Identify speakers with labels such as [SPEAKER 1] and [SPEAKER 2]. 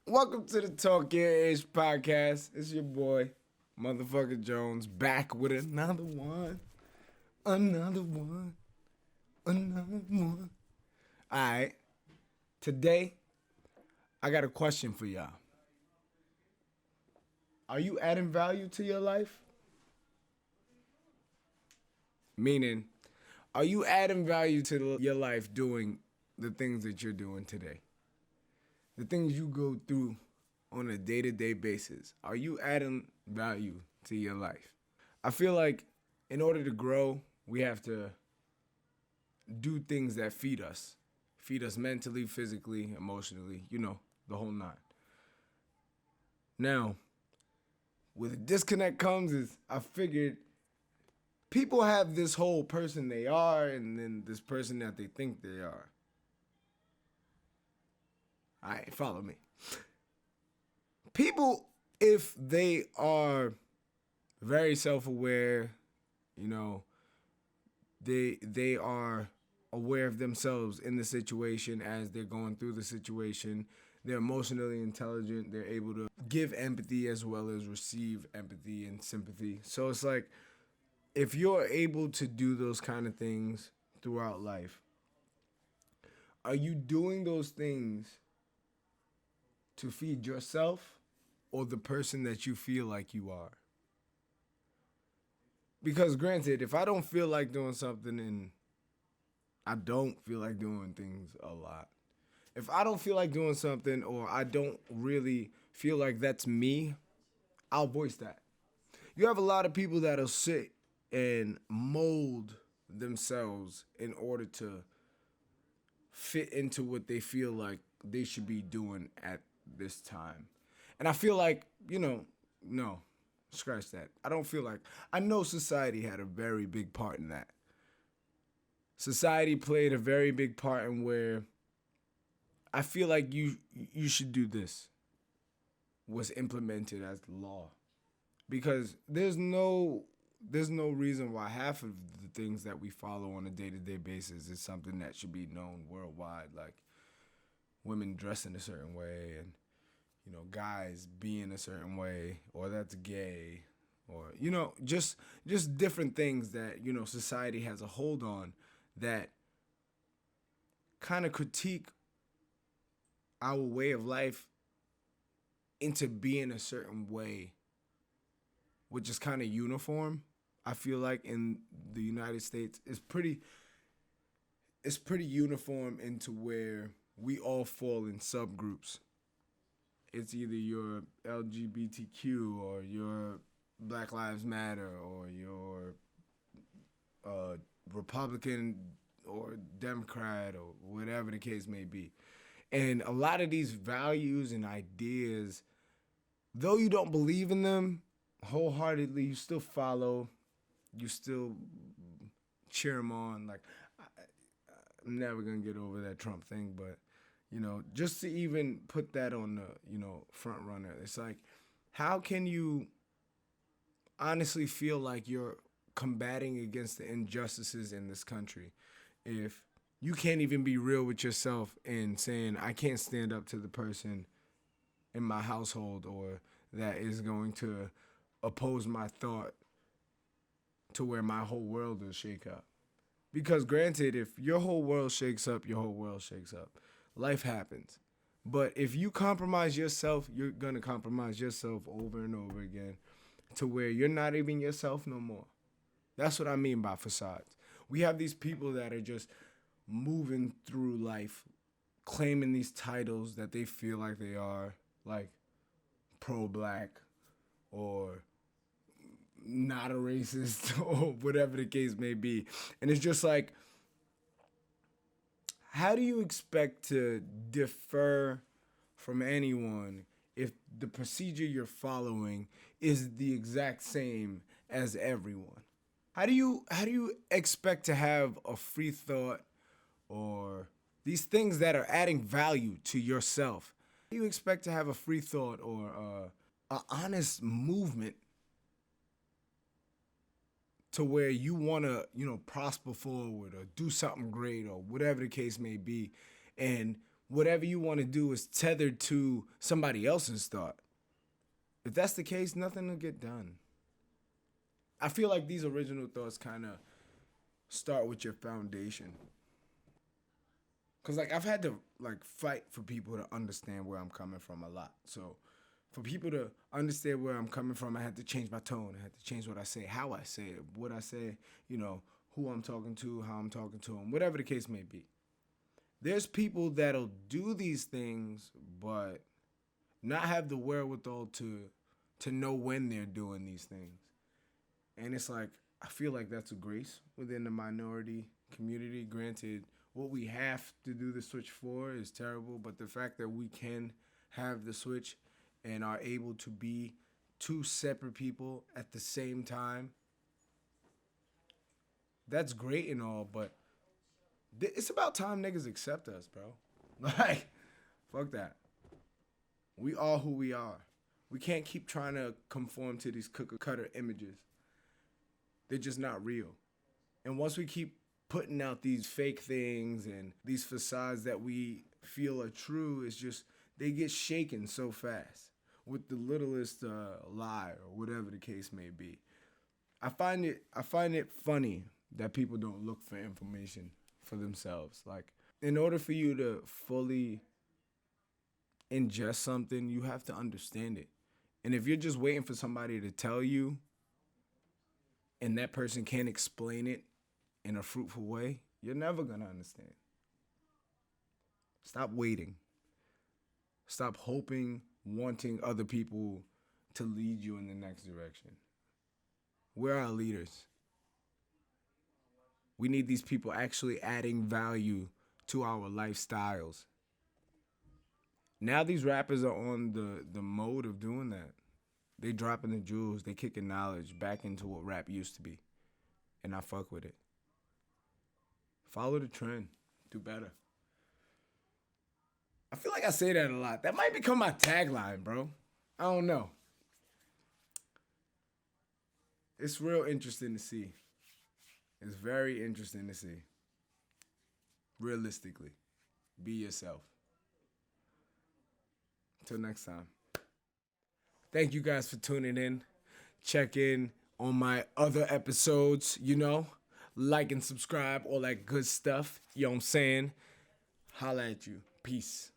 [SPEAKER 1] Welcome to the Talk Your Age podcast. It's your boy, motherfucker Jones, back with another one. Another one. Another one. Alright. Today, I got a question for y'all. Are you adding value to your life? Meaning, are you adding value to your life doing the things that you're doing today? The things you go through on a day-to-day basis. Are you adding value to your life? I feel like in order to grow, we have to do things that feed us. Feed us mentally, physically, emotionally, the whole nine. Now, where the disconnect comes is I figured people have this whole person they are and then this person that they think they are. All right, follow me. People, if they are very self-aware, they are aware of themselves in the situation as they're going through the situation. They're emotionally intelligent. They're able to give empathy as well as receive empathy and sympathy. So it's like if you're able to do those kind of things throughout life, are you doing those things to feed yourself or the person that you feel like you are? Because granted, if I don't feel like doing something and I don't feel like doing things a lot, if I don't feel like doing something or I don't really feel like that's me, I'll voice that. You have a lot of people that'll sit and mold themselves in order to fit into what they feel like they should be doing at this time. And I feel like, no, scratch that. I don't feel like, I know society had a very big part in that. Society played a very big part in where I feel like you should do this was implemented as law. Because there's no reason why half of the things that we follow on a day-to-day basis is something that should be known worldwide, like women dressing a certain way and guys being a certain way, or that's gay, or just different things that society has a hold on that kind of critique our way of life into being a certain way, which is kind of uniform. I feel like in the United States it's pretty uniform into where we all fall in subgroups. It's either you're LGBTQ or you're Black Lives Matter or you're Republican or Democrat or whatever the case may be. And a lot of these values and ideas, though you don't believe in them wholeheartedly, you still follow, you still cheer them on. Like, I'm never going to get over that Trump thing, but, just to even put that on the, front runner, it's like, how can you honestly feel like you're combating against the injustices in this country if you can't even be real with yourself and saying, I can't stand up to the person in my household or that is going to oppose my thought to where my whole world will shake up? Because granted, if your whole world shakes up, your whole world shakes up. Life happens. But if you compromise yourself, you're going to compromise yourself over and over again to where you're not even yourself no more. That's what I mean by facades. We have these people that are just moving through life, claiming these titles that they feel like they are, like pro-black or not a racist or whatever the case may be. And it's just like, how do you expect to differ from anyone if the procedure you're following is the exact same as everyone? How do you expect to have a free thought or these things that are adding value to yourself? How do you expect to have a free thought or an honest movement to where you want to, prosper forward or do something great or whatever the case may be, and whatever you want to do is tethered to somebody else's thought. If that's the case, nothing will get done. I feel like these original thoughts kind of start with your foundation. Cause like I've had to like fight for people to understand where I'm coming from a lot. So for people to understand where I'm coming from, I had to change my tone. I had to change what I say, how I say it, what I say, who I'm talking to, how I'm talking to them, whatever the case may be. There's people that'll do these things, but not have the wherewithal to know when they're doing these things. And it's like, I feel like that's a grace within the minority community. Granted, what we have to do the switch for is terrible, but the fact that we can have the switch and are able to be two separate people at the same time, that's great and all, but it's about time niggas accept us, bro. Like, fuck that. We are who we are. We can't keep trying to conform to these cookie cutter images. They're just not real. And once we keep putting out these fake things and these facades that we feel are true, it's just, they get shaken so fast with the littlest lie or whatever the case may be. I find it funny that people don't look for information for themselves. Like, in order for you to fully ingest something, you have to understand it. And if you're just waiting for somebody to tell you and that person can't explain it in a fruitful way, you're never going to understand. Stop waiting. Stop hoping, wanting other people to lead you in the next direction. We're our leaders. We need these people actually adding value to our lifestyles. Now these rappers are on the mode of doing that. They dropping the jewels, they kicking knowledge back into what rap used to be. And I fuck with it. Follow the trend. Do better. I feel like I say that a lot. That might become my tagline, bro. I don't know. It's real interesting to see. It's very interesting to see. Realistically. Be yourself. Until next time. Thank you guys for tuning in. Check in on my other episodes, like and subscribe, all that good stuff. You know what I'm saying? Holla at you. Peace.